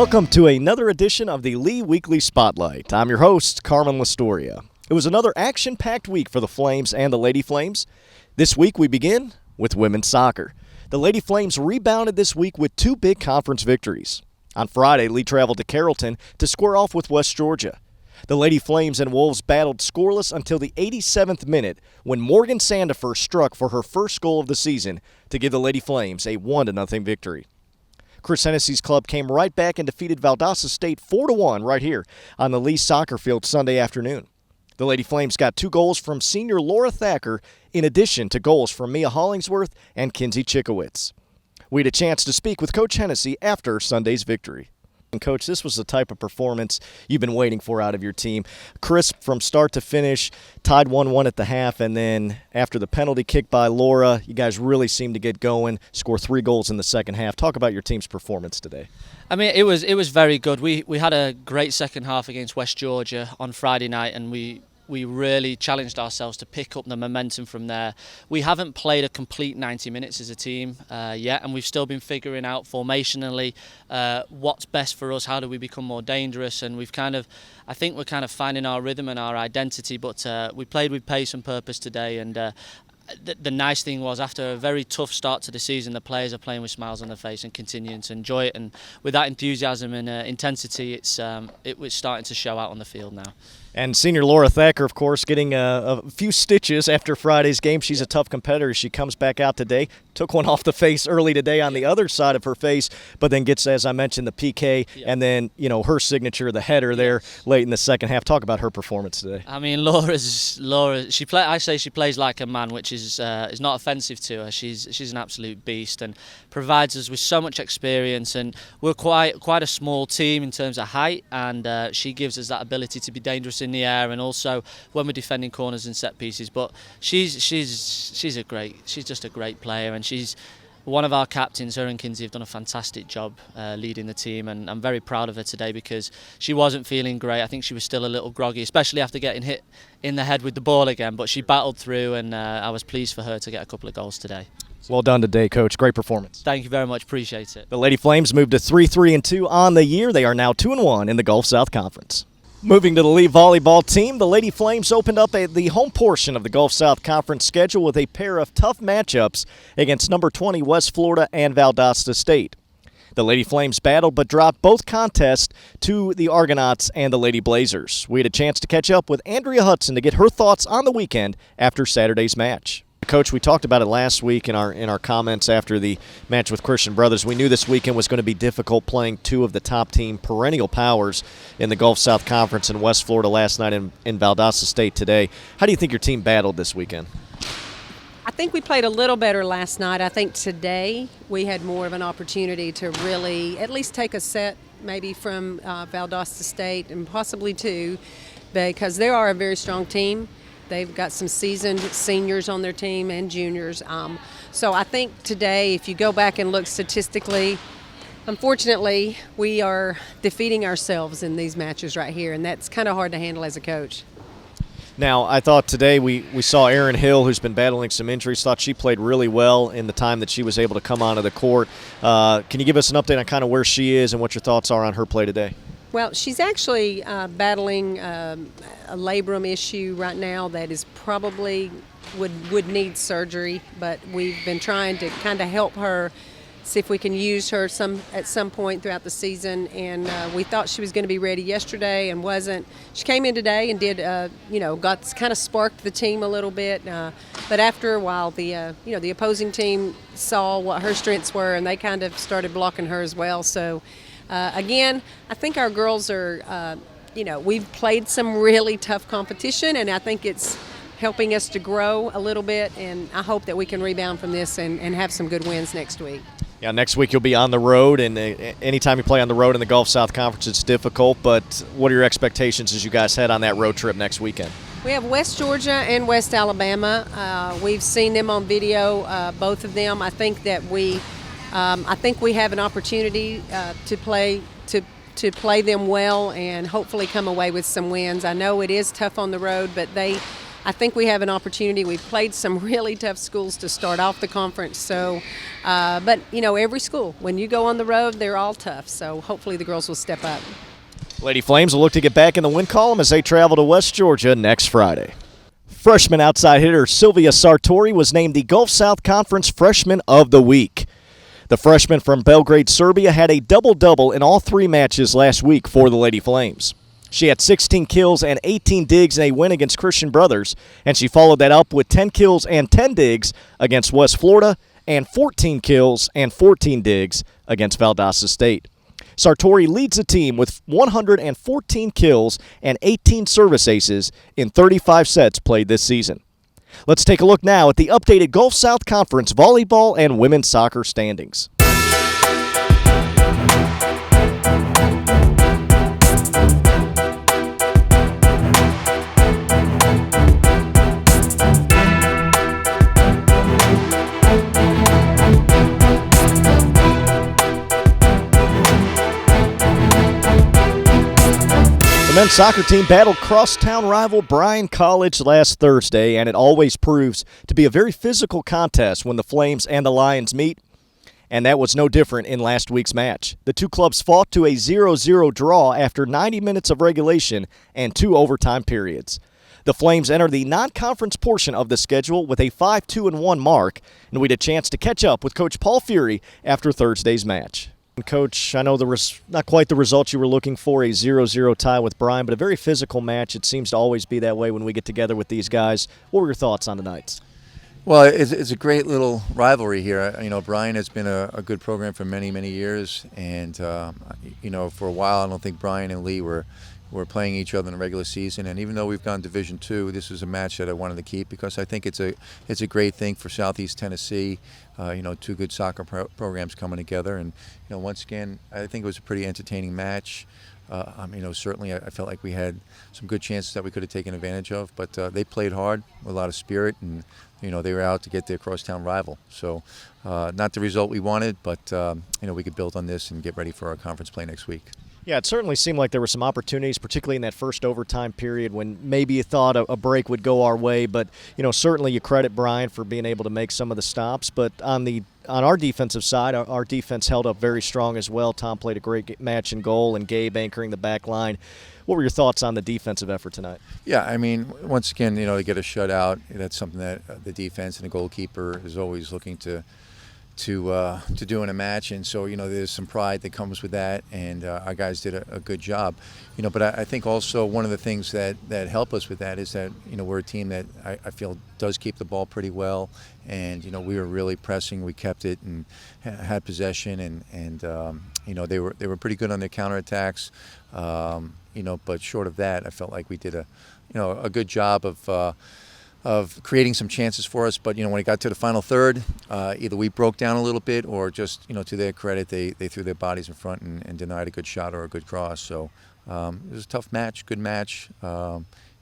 Welcome to another edition of the Lee Weekly Spotlight. I'm your host, Carmen Lastoria. It was another action-packed week for the Flames and the Lady Flames. This week we begin with women's soccer. The Lady Flames rebounded this week with two big conference victories. On Friday, Lee traveled to Carrollton to square off with West Georgia. The Lady Flames and Wolves battled scoreless until the 87th minute when Morgan Sandifer struck for her first goal of the season to give the Lady Flames a 1-0 victory. Chris Hennessy's club came right back and defeated Valdosta State 4-1 right here on the Lee soccer field Sunday afternoon. The Lady Flames got 2 goals from senior Laura Thacker in addition to goals from Mia Hollingsworth and Kinsey Chickowitz. We had a chance to speak with Coach Hennessy after Sunday's victory. And Coach, this was the type of performance you've been waiting for out of your team. Crisp from start to finish, tied 1-1 at the half, and then after the penalty kick by Laura, you guys really seemed to get going, score 3 goals in the second half. Talk about your team's performance today. I mean, it was very good. We had a great second half against West Georgia on Friday night, and we really challenged ourselves to pick up the momentum from there. We haven't played a complete 90 minutes as a team yet, and we've still been figuring out formationally what's best for us, how do we become more dangerous, and I think we're kind of finding our rhythm and our identity, but we played with pace and purpose today, and the nice thing was, after a very tough start to the season, the players are playing with smiles on their face and continuing to enjoy it, and with that enthusiasm and intensity, it was starting to show out on the field now. And senior Laura Thacker, of course, getting a few stitches after Friday's game. She's a tough competitor. She comes back out today, took one off the face early today on the other side of her face, but then gets, as I mentioned, the PK, and then, her signature, the header there late in the second half. Talk about her performance today. I mean, Laura, I say she plays like a man, which is not offensive to her. She's an absolute beast and provides us with so much experience, and we're quite a small team in terms of height, and she gives us that ability to be dangerous in the air, and also when we're defending corners and set pieces. But she's just a great player, and she's one of our captains. Her and Kinsey have done a fantastic job leading the team, and I'm very proud of her today because she wasn't feeling great. I think she was still a little groggy, especially after getting hit in the head with the ball again, but she battled through, and I was pleased for her to get a couple of goals today. Well done today, Coach. Great performance. Thank you very much. Appreciate it. The Lady Flames moved to 3-3-2 on the year. They are now 2-1 in the Gulf South Conference. Moving to the Lee volleyball team, the Lady Flames opened up the home portion of the Gulf South Conference schedule with a pair of tough matchups against number 20 West Florida and Valdosta State. The Lady Flames battled but dropped both contests to the Argonauts and the Lady Blazers. We had a chance to catch up with Andrea Hudson to get her thoughts on the weekend after Saturday's match. Coach, we talked about it last week in our comments after the match with Christian Brothers. We knew this weekend was going to be difficult playing 2 of the top team perennial powers in the Gulf South Conference in West Florida last night and in Valdosta State today. How do you think your team battled this weekend? I think we played a little better last night. I think today we had more of an opportunity to really at least take a set maybe from Valdosta State and possibly 2, because they are a very strong team. They've got some seasoned seniors on their team and juniors. So I think today, if you go back and look statistically, unfortunately, we are defeating ourselves in these matches right here, and that's kind of hard to handle as a coach. Now, I thought today we saw Erin Hill, who's been battling some injuries, thought she played really well in the time that she was able to come onto the court. Can you give us an update on kind of where she is and what your thoughts are on her play today? Well, she's actually battling a labrum issue right now that is probably would need surgery, but we've been trying to kind of help her, see if we can use her at some point throughout the season, and we thought she was going to be ready yesterday and wasn't. She came in today and did, got kind of sparked the team a little bit, but after a while, the opposing team saw what her strengths were, and they kind of started blocking her as well. So. Again, I think our girls are, we've played some really tough competition, and I think it's helping us to grow a little bit, and I hope that we can rebound from this and have some good wins next week. Yeah, next week you'll be on the road, and anytime you play on the road in the Gulf South Conference, it's difficult, but what are your expectations as you guys head on that road trip next weekend? We have West Georgia and West Alabama. We've seen them on video, both of them. I think that we have an opportunity to play them well and hopefully come away with some wins. I know it is tough on the road, but they I think we have an opportunity. We've played some really tough schools to start off the conference. So, but every school, when you go on the road, they're all tough. So hopefully the girls will step up. Lady Flames will look to get back in the win column as they travel to West Georgia next Friday. Freshman outside hitter Sylvia Sartori was named the Gulf South Conference Freshman of the Week. The freshman from Belgrade, Serbia had a double-double in all 3 matches last week for the Lady Flames. She had 16 kills and 18 digs in a win against Christian Brothers, and she followed that up with 10 kills and 10 digs against West Florida and 14 kills and 14 digs against Valdosta State. Sartori leads the team with 114 kills and 18 service aces in 35 sets played this season. Let's take a look now at the updated Gulf South Conference volleyball and women's soccer standings. The men's soccer team battled crosstown rival Bryan College last Thursday, and it always proves to be a very physical contest when the Flames and the Lions meet, and that was no different in last week's match. The two clubs fought to a 0-0 draw after 90 minutes of regulation and 2 overtime periods. The Flames enter the non-conference portion of the schedule with a 5-2-1 mark, and we had a chance to catch up with Coach Paul Fury after Thursday's match. Coach, I know not quite the result you were looking for, a 0-0 tie with Bryan, but a very physical match. It seems to always be that way when we get together with these guys. What were your thoughts on tonight's? Well, it's a great little rivalry here. Bryan has been a good program for many, many years, and for a while I don't think Bryan and Lee were playing each other in the regular season. And even though we've gone Division II, this is a match that I wanted to keep because I think it's a great thing for Southeast Tennessee. 2 good soccer programs coming together, and once again, I think it was a pretty entertaining match. Certainly I felt like we had some good chances that we could have taken advantage of, but they played hard with a lot of spirit, and they were out to get their crosstown rival. So not the result we wanted, but we could build on this and get ready for our conference play next week. Yeah, it certainly seemed like there were some opportunities, particularly in that first overtime period when maybe you thought a break would go our way. But, certainly you credit Bryan for being able to make some of the stops. But on our defensive side, our defense held up very strong as well. Tom played a great match in goal, and Gabe anchoring the back line. What were your thoughts on the defensive effort tonight? Yeah, once again, to get a shutout, that's something that the defense and the goalkeeper is always looking to do in a match, and so there's some pride that comes with that, and our guys did a good job, but I think also one of the things that help us with that is that we're a team that I feel does keep the ball pretty well, and we were really pressing, we kept it and had possession, and they were pretty good on their counterattacks, but short of that, I felt like we did a good job of creating some chances for us. But when it got to the final third, either we broke down a little bit, or just to their credit, they threw their bodies in front and denied a good shot or a good cross. So it was a tough match, good match.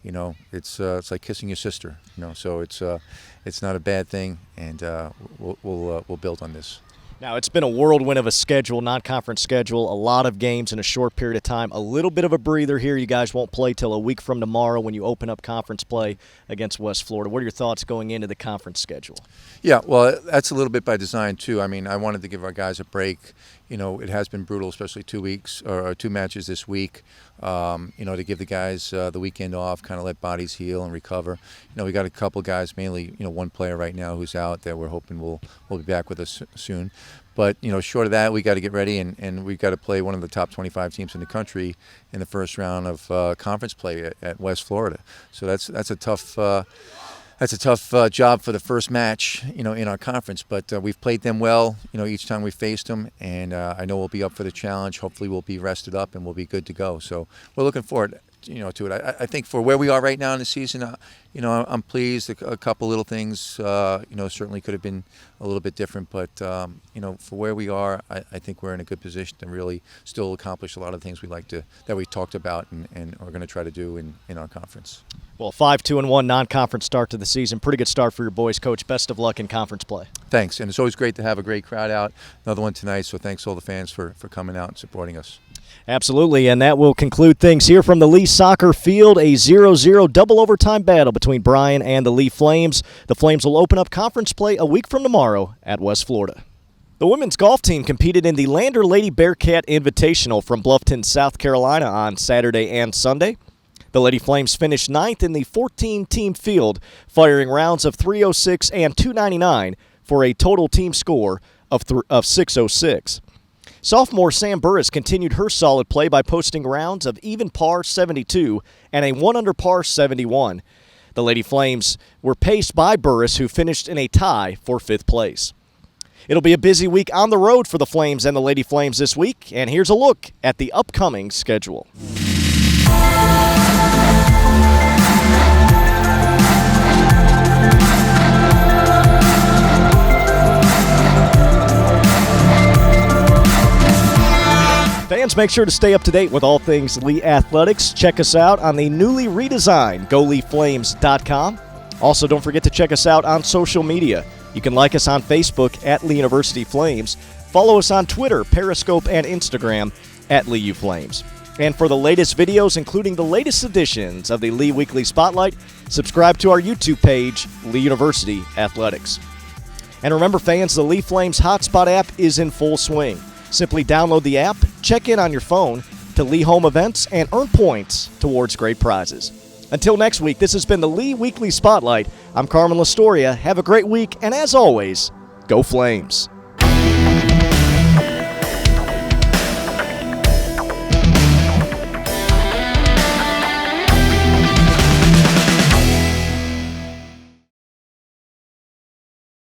It's like kissing your sister. So it's not a bad thing, and we'll build on this. Now, it's been a whirlwind of a schedule, non-conference schedule, a lot of games in a short period of time. A little bit of a breather here. You guys won't play till a week from tomorrow when you open up conference play against West Florida. What are your thoughts going into the conference schedule? Yeah, well, that's a little bit by design, too. I wanted to give our guys a break. It has been brutal, especially 2 matches this week. To give the guys the weekend off, kind of let bodies heal and recover. We got a couple guys, mainly one player right now who's out that we're hoping will be back with us soon. But short of that, we got to get ready, and we've got to play one of the top 25 teams in the country in the first round of conference play at West Florida. So that's a tough. That's a tough job for the first match, in our conference. But we've played them well, each time we faced them, and I know we'll be up for the challenge. Hopefully, we'll be rested up and we'll be good to go. So we're looking forward, to it. I think for where we are right now in the season, I'm pleased. A couple little things, certainly could have been a little bit different. But for where we are, I think we're in a good position to really still accomplish a lot of the things that we talked about and are going to try to do in our conference. Well, 5-2-1 non-conference start to the season. Pretty good start for your boys, Coach. Best of luck in conference play. Thanks, and it's always great to have a great crowd out. Another one tonight, so thanks to all the fans for coming out and supporting us. Absolutely, and that will conclude things here from the Lee soccer field. A 0-0 double overtime battle between Bryan and the Lee Flames. The Flames will open up conference play a week from tomorrow at West Florida. The women's golf team competed in the Lander Lady Bearcat Invitational from Bluffton, South Carolina on Saturday and Sunday. The Lady Flames finished ninth in the 14-team field, firing rounds of 306 and 299 for a total team score of 606. Sophomore Sam Burris continued her solid play by posting rounds of even par 72 and a 1 under par 71. The Lady Flames were paced by Burris, who finished in a tie for 5th place. It'll be a busy week on the road for the Flames and the Lady Flames this week, and here's a look at the upcoming schedule. Fans, make sure to stay up to date with all things Lee Athletics. Check us out on the newly redesigned GoLeeFlames.com. Also, don't forget to check us out on social media. You can like us on Facebook at Lee University Flames. Follow us on Twitter, Periscope, and Instagram at Lee U Flames. And for the latest videos, including the latest editions of the Lee Weekly Spotlight, subscribe to our YouTube page, Lee University Athletics. And remember, fans, the Lee Flames Hotspot app is in full swing. Simply download the app, check in on your phone to Lee home events, and earn points towards great prizes. Until next week, this has been the Lee Weekly Spotlight. I'm Carmen Lastoria. Have a great week, and as always, go Flames.